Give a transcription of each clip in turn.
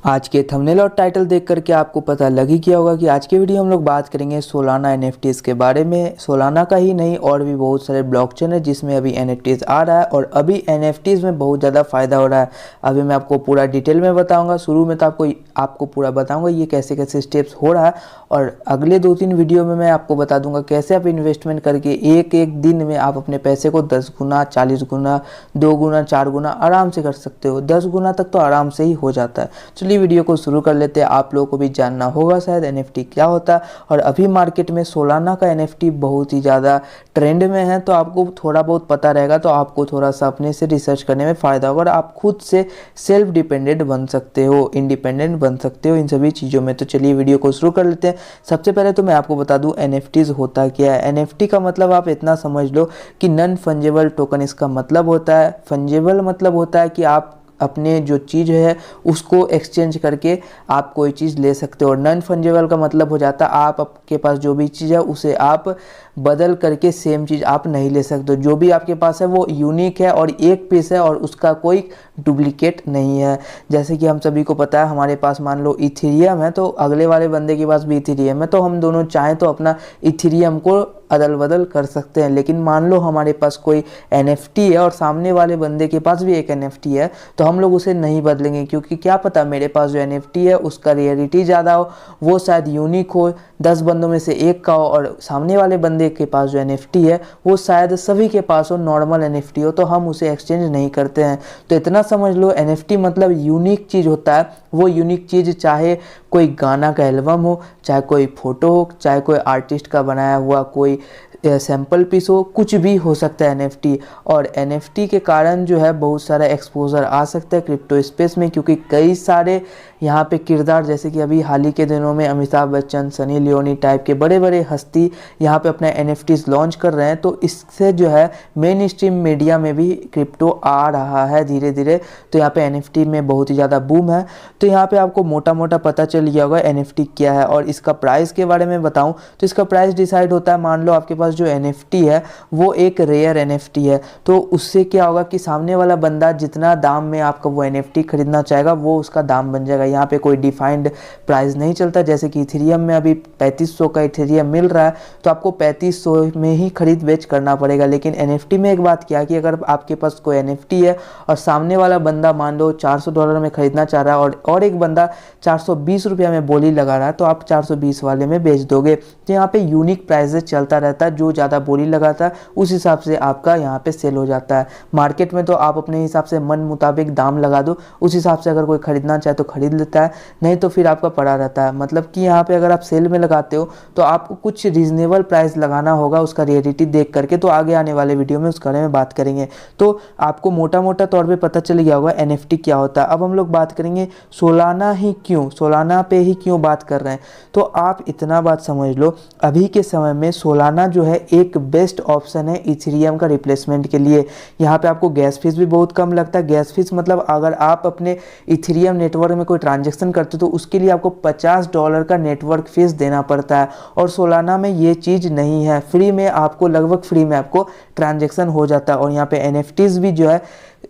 आज के थंबनेल और टाइटल देख करके आपको पता लग ही गया होगा कि आज के वीडियो हम लोग बात करेंगे सोलाना एनएफटीज के बारे में। सोलाना का ही नहीं और भी बहुत सारे ब्लॉकचेन है जिसमें अभी एनएफटीज आ रहा है और अभी एनएफटीज में बहुत ज़्यादा फ़ायदा हो रहा है। अभी मैं आपको पूरा डिटेल में बताऊंगा। शुरू में तो आपको पूरा बताऊंगा ये कैसे कैसे स्टेप्स हो रहा है और अगले 2-3 वीडियो में मैं आपको बता दूंगा कैसे आप इन्वेस्टमेंट करके एक एक दिन में आप अपने पैसे को 10 गुना, 40 गुना, 2 गुना, 4 गुना आराम से कर सकते हो। 10 गुना तक तो आराम से ही हो जाता है। चलिए वीडियो को शुरू कर लेते हैं। आप लोगों को भी जानना होगा शायद एनएफटी क्या होता है और अभी मार्केट में सोलाना का एनएफटी बहुत ही ज़्यादा ट्रेंड में है, तो आपको थोड़ा बहुत पता रहेगा तो आपको थोड़ा सा अपने से रिसर्च करने में फ़ायदा होगा और आप खुद से सेल्फ डिपेंडेंट बन सकते हो, इंडिपेंडेंट बन सकते हो इन सभी चीज़ों में। तो चलिए वीडियो को शुरू कर लेते हैं। सबसे पहले तो मैं आपको बता दूं एनएफटीज होता क्या है। एनएफटी का मतलब आप इतना समझ लो कि नॉन फंजेबल टोकन इसका मतलब होता है। फंजेबल मतलब होता है कि आप अपने जो चीज़ है उसको एक्सचेंज करके आप कोई चीज़ ले सकते हो। और नॉन फंजेबल का मतलब हो जाता है आपके पास जो भी चीज़ है उसे आप बदल करके सेम चीज़ आप नहीं ले सकते। जो भी आपके पास है वो यूनिक है और एक पीस है और उसका कोई डुप्लीकेट नहीं है। जैसे कि हम सभी को पता है हमारे पास मान लो इथेरियम है तो अगले वाले बंदे के पास भी इथेरियम है, तो हम दोनों चाहें तो अपना इथेरियम को अदल बदल कर सकते हैं। लेकिन मान लो हमारे पास कोई एनएफटी है और सामने वाले बंदे के पास भी एक एनएफटी है तो हम लोग उसे नहीं बदलेंगे, क्योंकि क्या पता मेरे पास जो एनएफटी है उसका रेयरिटी ज़्यादा हो, वो शायद यूनिक हो, 10 बंदों में से एक का हो, और सामने वाले बंदे के पास जो एनएफटी है वो शायद सभी के पास हो, नॉर्मल एनएफटी हो, तो हम उसे एक्सचेंज नहीं करते हैं। तो इतना समझ लो एनएफटी मतलब यूनिक चीज़ होता है। वो यूनिक चीज़ चाहे कोई गाना का एल्बम हो, चाहे कोई फोटो हो, चाहे कोई आर्टिस्ट का बनाया हुआ कोई सैंपल पीस हो, कुछ भी हो सकता है एनएफटी। और एनएफटी के कारण जो है बहुत सारा एक्सपोजर आ सकता है क्रिप्टो स्पेस में, क्योंकि कई सारे यहाँ पे किरदार जैसे कि अभी हाल ही के दिनों में अमिताभ बच्चन, सनी लियोनी टाइप के बड़े बड़े हस्ती यहाँ पे अपने एनएफटीज लॉन्च कर रहे हैं। तो इससे जो है मेन स्ट्रीम मीडिया में भी क्रिप्टो आ रहा है धीरे धीरे। तो यहाँ पे एनएफटी में बहुत ही ज़्यादा बूम है। तो यहाँ पे आपको मोटा मोटा पता चल गया होगा एनएफटी क्या है। और इसका प्राइस के बारे में बताऊँ तो इसका प्राइस डिसाइड होता है, मान लो आपके पास जो एनएफटी है वो एक रेयर एनएफटी है, तो उससे क्या होगा कि सामने वाला बंदा जितना दाम में आपका वो एनएफटी खरीदना चाहेगा वो उसका दाम बन जाएगा। यहाँ पे कोई डिफाइंड प्राइस नहीं चलता। जैसे कि इथेरियम में अभी 3500 का इथेरियम मिल रहा है तो आपको 3500 में ही खरीद बेच करना पड़ेगा। लेकिन एनएफटी में एक बात क्या है कि अगर आपके पास कोई एनएफटी है और सामने वाला बंदा मान लो $400 में खरीदना चाह रहा है और एक बंदा 420 रुपया में बोली लगा रहा है, तो आप 420 वाले में बेच दोगे। तो यहाँ पे यूनिक प्राइसेस चलता रहता है, जो ज़्यादा बोली लगाता है उस हिसाब से आपका यहाँ पे सेल हो जाता है। मार्केट में तो आप अपने हिसाब से मन मुताबिक दाम लगा दो, उस हिसाब से अगर कोई खरीदना चाहे तो खरीद लेता है, नहीं तो फिर आपका पड़ा रहता है। मतलब कि यहाँ पे अगर आप सेल में लगाते हो तो आपको कुछ रीजनेबल प्राइस लगाना होगा उसका रियलिटी देख करके। तो आगे आने वाले वीडियो में उसके बारे में बात करेंगे। तो आपको मोटा मोटा तौर पे पता चल गया होगा एनएफटी क्या होता है। अब हम लोग बात करेंगे सोलाना ही क्यों, सोलाना पे ही क्यों बात कर रहे हैं। तो आप इतना बात समझ लो अभी के समय में सोलाना जो है एक बेस्ट ऑप्शन है इथेरियम का रिप्लेसमेंट के लिए। यहाँ पे आपको गैस फीस भी बहुत कम लगता है। गैस फीस मतलब अगर आप अपने इथेरियम नेटवर्क में कोई ट्रांजैक्शन करते हो तो उसके लिए आपको $50 का नेटवर्क फीस देना पड़ता है। और सोलाना में ये चीज़ नहीं है, फ्री में आपको लगभग फ्री में आपको ट्रांजैक्शन हो जाता है। और यहाँ पे एनएफटीज भी जो है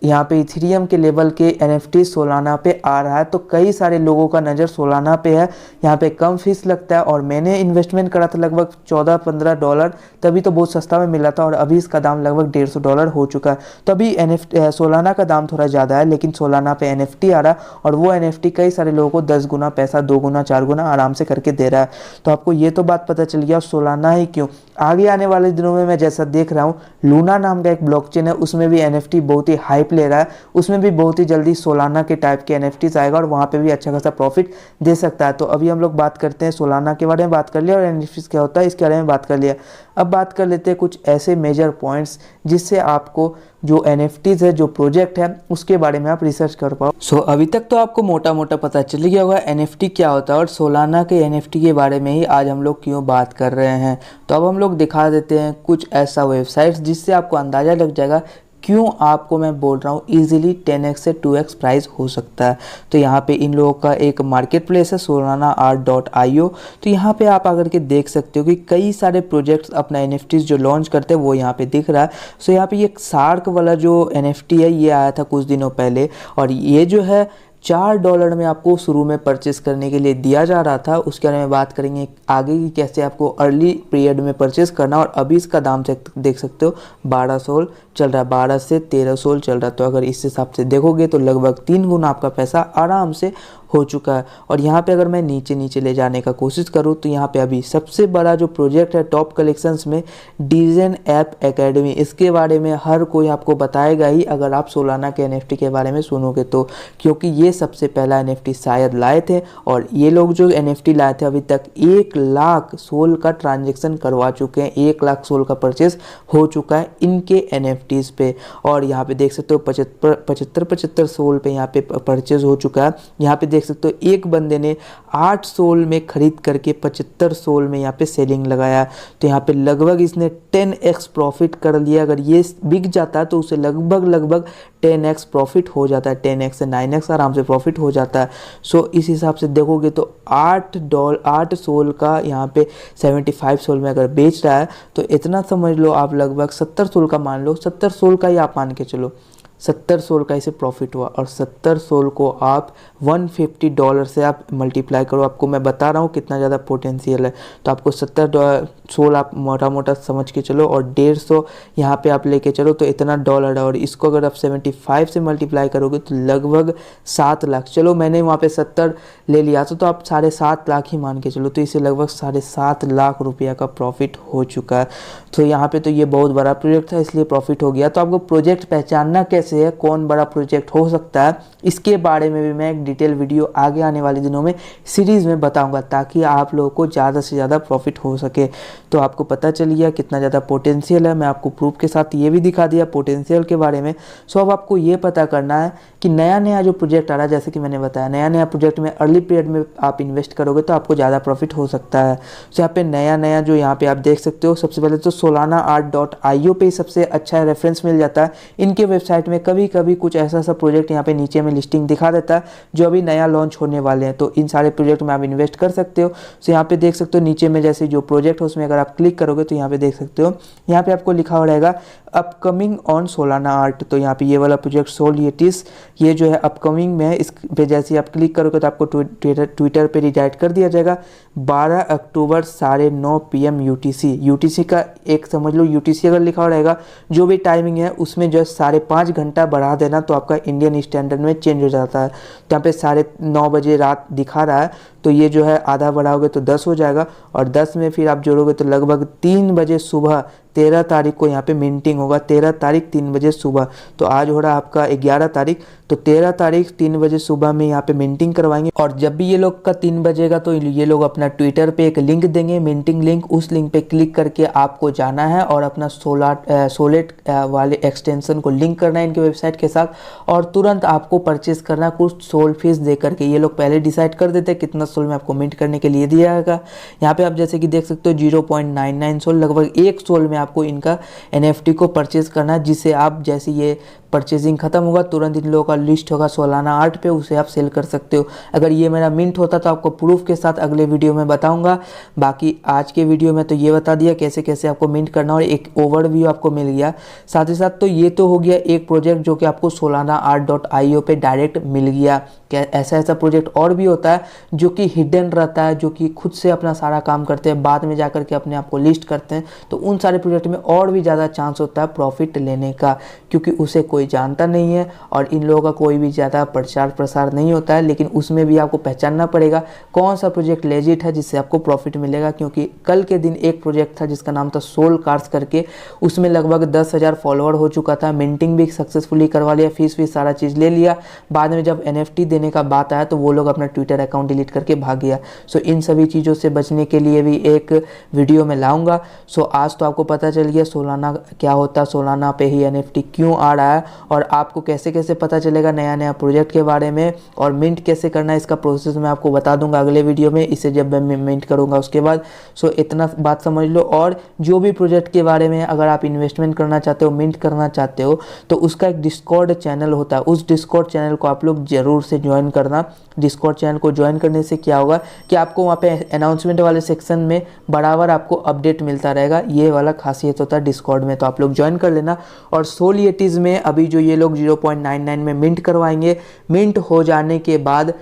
यहाँ पे इथेरियम के लेवल के एनएफटी सोलाना पे आ रहा है। तो कई सारे लोगों का नज़र सोलाना पे है। यहाँ पे कम फीस लगता है और मैंने इन्वेस्टमेंट करा था लगभग $14-15, तभी तो बहुत सस्ता में मिला था और अभी इसका दाम लगभग $150 हो चुका है। तो अभी एनएफटी सोलाना का दाम थोड़ा ज़्यादा है, लेकिन सोलाना पे एनएफटी आ रहा है और वो एनएफटी कई सारे लोगों को 10 गुना पैसा, 2 गुना, 4 गुना आराम से करके दे रहा है। तो आपको ये तो बात पता चल गया सोलाना ही क्यों। आगे आने वाले दिनों में मैं जैसा देख रहा हूँ लूना नाम का एक ब्लॉकचेन है, उसमें भी एनएफटी बहुत ही हाइप ले रहा है। उसमें भी बहुत ही जल्दी सोलाना के टाइप के एनएफटीज आएगा और वहाँ पे भी अच्छा खासा प्रॉफिट दे सकता है। तो अभी हम लोग बात करते हैं सोलाना के बारे में, बात कर लिया और एनएफटीज क्या होता है इसके बारे में बात कर लिया। अब बात कर लेते हैं कुछ ऐसे मेजर पॉइंट्स जिससे आपको जो एनएफटीज है, जो प्रोजेक्ट है, उसके बारे में आप रिसर्च कर पाओ। सो अभी तक तो आपको मोटा मोटा पता चल गया होगा एनएफटी क्या होता है और सोलाना के एनएफटी के बारे में ही आज हम लोग क्यों बात कर रहे हैं। तो अब हम लोग दिखा देते हैं कुछ ऐसा वेबसाइट्स जिससे आपको अंदाज़ा लग जाएगा क्यों आपको मैं बोल रहा हूँ इजीली 10x से 2x प्राइस हो सकता है। तो यहाँ पे इन लोगों का एक मार्केट प्लेस है solanaart.io। तो यहाँ पे आप आकर के देख सकते हो कि कई सारे प्रोजेक्ट्स अपना एनएफटीज जो लॉन्च करते हैं वो यहाँ पे दिख रहा है। सो यहाँ पे ये शार्क वाला जो एनएफटी है ये आया था कुछ दिनों पहले और ये जो है $4 में आपको शुरू में परचेस करने के लिए दिया जा रहा था। उसके बारे में बात करेंगे आगे की, कैसे आपको अर्ली पीरियड में परचेस करना। और अभी इसका दाम देख सकते हो 12 सोल चल रहा है, 12 से 13 सोल चल रहा है। तो अगर इस हिसाब से देखोगे तो लगभग 3 गुना आपका पैसा आराम से हो चुका है। और यहाँ पे अगर मैं नीचे ले जाने का कोशिश करूँ तो यहाँ पे अभी सबसे बड़ा जो प्रोजेक्ट है टॉप कलेक्शंस में, डिज़न ऐप एकेडमी, इसके बारे में हर कोई आपको बताएगा ही अगर आप सोलाना के NFT के बारे में सुनोगे तो, क्योंकि ये सबसे पहला NFT शायद लाए थे। और ये लोग जो NFT लाए थे अभी तक 1 लाख सोल का ट्रांजेक्शन करवा चुके हैं, 1 लाख सोल का परचेस हो चुका है इनके NFTs पे। और यहाँ पे देख सकते हो 75 सोल पे यहाँ पे परचेज हो चुका है। यहाँ पे देख सकते हो एक बंदे ने 8 सोल में खरीद करके 75 सोल में यहाँ पे सेलिंग लगाया। तो यहाँ पे लगभग इसने 10x प्रॉफिट कर लिया। अगर ये बिक जाता है तो उसे लगभग 10x प्रॉफिट हो जाता है, 10x से 9x आराम से प्रॉफिट हो जाता है। सो इस हिसाब से देखोगे तो 8 सोल का यहाँ पे 75 सोल में अगर बेच रहा है तो इतना समझ लो आप, लगभग 70 सोल का मान लो, 70 सोल का ही आप मान के चलो, 70 सोल का इसे प्रॉफिट हुआ। और 70 सोल को आप $150 से आप मल्टीप्लाई करो, आपको मैं बता रहा हूँ कितना ज़्यादा पोटेंशियल है। तो आपको 70 सोल आप मोटा समझ के चलो और 150 यहाँ पे आप लेके चलो तो इतना डॉलर है। और इसको अगर आप 75 से मल्टीप्लाई करोगे तो लगभग 7 लाख, चलो मैंने वहाँ पे 70 ले लिया तो आप 7.5 लाख ही मान के चलो, तो इसे लगभग 7.5 लाख रुपया का प्रॉफिट हो चुका है। तो यहाँ पे तो ये बहुत बड़ा प्रोजेक्ट था इसलिए प्रॉफिट हो गया। तो आपको प्रोजेक्ट पहचानना कैसे है, कौन बड़ा प्रोजेक्ट हो सकता है, इसके बारे में भी मैं एक डिटेल वीडियो आगे आने वाले दिनों में सीरीज़ में बताऊंगा, ताकि आप लोगों को ज़्यादा से ज़्यादा प्रॉफिट हो सके। तो आपको पता चल गया कितना ज़्यादा पोटेंशियल है, मैं आपको प्रूफ के साथ ये भी दिखा दिया पोटेंशियल के बारे में। सो अब आपको ये पता करना है कि नया जो प्रोजेक्ट आ रहा है, जैसे कि मैंने बताया नया प्रोजेक्ट में अर्ली पीरियड में आप इन्वेस्ट करोगे तो आपको ज़्यादा प्रॉफिट हो सकता है। सो यहाँ पे नया जो यहाँ पे आप देख सकते हो, सबसे पहले तो solanaart.io पे सबसे अच्छा रेफरेंस मिल जाता है। इनके वेबसाइट में कभी कुछ ऐसा प्रोजेक्ट यहाँ पे नीचे में लिस्टिंग दिखा देता है जो अभी नया लॉन्च होने वाले हैं, तो इन सारे प्रोजेक्ट में आप इन्वेस्ट कर सकते हो। सो यहाँ पे देख सकते हो नीचे में जैसे जो प्रोजेक्ट है उसमें अगर आप क्लिक करोगे तो यहाँ पे देख सकते हो, यहाँ पे आपको लिखा हुआ रहेगा अपकमिंग ऑन सोलाना आर्ट। तो यहाँ पे ये वाला प्रोजेक्ट सोलिएटिस ये जो है अपकमिंग में है, इस पे जैसे आप क्लिक करोगे तो आपको ट्विटर पे रिडायरेक्ट कर दिया जाएगा। 12 अक्टूबर 9:30 PM यूटीसी का एक समझ लो, यूटीसी अगर लिखा हुआ रहेगा जो भी टाइमिंग है उसमें जो है 5.5 घंटा बढ़ा देना तो आपका इंडियन स्टैंडर्ड में चेंज हो जाता है। तो यहाँ पे 9:30 बजे रात दिखा रहा है, तो ये जो है आधा बढ़ाओगे तो 10 हो जाएगा, और 10 में फिर आप जोड़ोगे तो लगभग 3 बजे सुबह 13 तारीख को यहाँ पे मिंटिंग होगा। 13 तारीख 3 बजे सुबह, तो आज हो रहा है आपका 11 तारीख, तो 13 तारीख 3 बजे सुबह में यहाँ पे मिंटिंग करवाएंगे। और जब भी ये लोग का 3 बजेगा तो ये लोग अपना ट्विटर पे एक लिंक देंगे, मिंटिंग लिंक, उस लिंक पे क्लिक करके आपको जाना है और अपना सोलेट वाले एक्सटेंशन को लिंक करना है इनके वेबसाइट के साथ, और तुरंत आपको परचेस करना कुछ सोल फीस दे करके। ये लोग पहले डिसाइड कर देते हैं कितना सोल में आपको मिंट करने के लिए दिया जाएगा। यहाँ पे आप जैसे कि देख सकते हो 0.99 सोल, लगभग 1 सोल में आपको इनका NFT को परचेज करना है, जिसे आप जैसे ये परचेजिंग खत्म होगा तुरंत इन लोगों का लिस्ट होगा सोलाना आर्ट पे, उसे आप सेल कर सकते हो। अगर ये मेरा मिंट होता तो आपको प्रूफ के साथ अगले वीडियो में बताऊंगा। बाकी आज के वीडियो में तो ये बता दिया कैसे कैसे आपको मिंट करना, और एक ओवरव्यू आपको मिल गया। साथ ही साथ तो ये तो हो गया एक प्रोजेक्ट जो कि आपको solanaart.io पे डायरेक्ट मिल गया। क्या ऐसा प्रोजेक्ट और भी होता है जो कि हिडन रहता है, जो कि खुद से अपना सारा काम करते हैं, बाद में जाकर के अपने आप को लिस्ट करते हैं, तो उन सारे प्रोजेक्ट में और भी ज़्यादा चांस होता है प्रॉफिट लेने का, क्योंकि उसे कोई जानता नहीं है और इन लोगों का कोई भी ज़्यादा प्रचार प्रसार नहीं होता है। लेकिन उसमें भी आपको पहचानना पड़ेगा कौन सा प्रोजेक्ट लेजिट है जिससे आपको प्रॉफिट मिलेगा। क्योंकि कल के दिन एक प्रोजेक्ट था जिसका नाम था सोल कार्स करके, उसमें लगभग 10,000 फॉलोअर हो चुका था, मिंटिंग भी सक्सेसफुली करवा लिया, फीस भी सारा चीज़ ले लिया। बाद में जब NFT देने का बात आया तो वो लोग अपना ट्विटर अकाउंट डिलीट करके भाग गया। सो इन सभी चीज़ों से बचने के लिए भी एक वीडियो में लाऊंगा। सो आज तो आपको पता चल गया सोलाना क्या होता है, सोलाना पे ही NFT क्यों आ रहा है, और आपको कैसे कैसे पता चलेगा नया प्रोजेक्ट के बारे में, और मिंट कैसे करना है इसका प्रोसेस मैं आपको बता दूंगा अगले वीडियो में, इसे जब मैं मिंट करूंगा उसके बाद। सो इतना बात समझ लो। और जो भी प्रोजेक्ट के बारे में अगर आप इन्वेस्टमेंट करना चाहते हो, मिंट करना चाहते हो, तो उसका एक डिस्कॉर्ड चैनल होता है, उस डिस्कॉर्ड चैनल को आप लोग जरूर से ज्वाइन करना। डिस्कॉर्ड चैनल को ज्वाइन करने से क्या होगा कि आपको वहाँ पे अनाउंसमेंट वाले सेक्शन में बराबर आपको अपडेट मिलता रहेगा, ये वाला खासियत होता है डिस्कॉर्ड में, तो आप लोग ज्वाइन कर लेना। और सोलिएटिस में अभी जो ये लोग 0.99 में मिंट करवाएंगे, मिंट हो जाने के बाद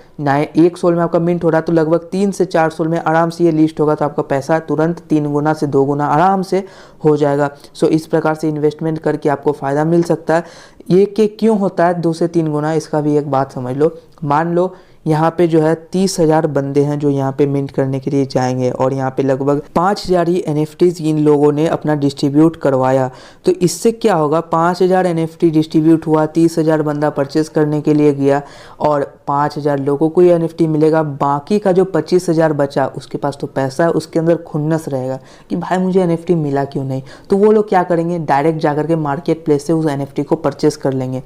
एक सोल में आपका मिंट हो रहा है तो लगभग 3 से 4 सोल में आराम से ये लिस्ट होगा, तो आपका पैसा तुरंत 3 गुना से 2 गुना आराम से हो जाएगा। सो इस प्रकार से इन्वेस्टमेंट करके आपको फ़ायदा मिल सकता है। ये कि क्यों होता है 2 से 3 गुना, इसका भी एक बात समझ लो। मान लो यहाँ पे जो है 30,000 बंदे हैं जो यहाँ पे मिंट करने के लिए जाएंगे और यहाँ पे लगभग 5,000 ही NFTs इन लोगों ने अपना डिस्ट्रीब्यूट करवाया। तो इससे क्या होगा, 5,000 NFT डिस्ट्रीब्यूट हुआ, 30,000 बंदा परचेस करने के लिए गया और 5,000 लोगों को ये NFT मिलेगा। बाकी का जो 25,000 बचा उसके पास तो पैसा है, उसके अंदर खुन्नस रहेगा कि भाई मुझे NFT मिला क्यों नहीं। तो वो लोग क्या करेंगे, डायरेक्ट जाकर के मार्केट प्लेस से उस NFT को परचेस कर लेंगे।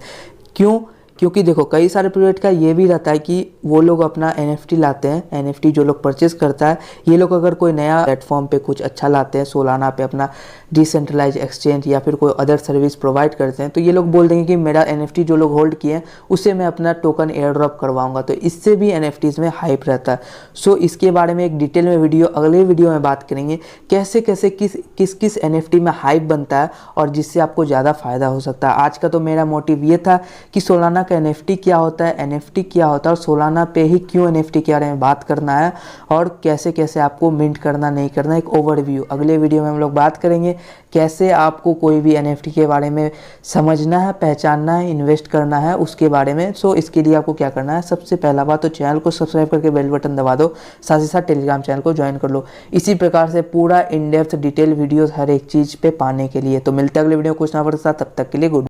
क्यों? क्योंकि देखो कई सारे प्रोजेक्ट का ये भी रहता है कि वो लोग अपना NFT लाते हैं, NFT जो लोग परचेस करता है, ये लोग अगर कोई नया प्लेटफॉर्म पे कुछ अच्छा लाते हैं, सोलाना पे अपना डिसेंट्रलाइज एक्सचेंज या फिर कोई अदर सर्विस प्रोवाइड करते हैं, तो ये लोग बोल देंगे कि मेरा NFT जो लोग होल्ड किए हैं उससे मैं अपना टोकन एयर ड्रॉप करवाऊंगा। तो इससे भी NFTs में हाइप रहता है। सो इसके बारे में एक डिटेल में वीडियो अगले वीडियो में बात करेंगे, कैसे कैसे किस NFT में हाइप बनता है और जिससे आपको ज़्यादा फ़ायदा हो सकता है। आज का तो मेरा मोटिव ये था कि सोलाना का NFT क्या होता है, NFT क्या होता है और सोलाना पे ही क्यों NFT के बारे में बात करना है और कैसे कैसे आपको मिंट करना नहीं करना, एक ओवरव्यू। अगले वीडियो में हम लोग बात करेंगे कैसे आपको कोई भी NFT के बारे में समझना है, पहचानना है, इन्वेस्ट करना है उसके बारे में। सो इसके लिए आपको क्या करना है, सबसे पहला बात तो चैनल को सब्सक्राइब करके बेल बटन दबा दो, साथ ही साथ टेलीग्राम चैनल को ज्वाइन कर लो, इसी प्रकार से पूरा इन डेप्थ डिटेल वीडियोस हर एक चीज़ पे पाने के लिए। तो मिलते हैं अगले वीडियो कुछ ना के साथ, तब तक के लिए गुड।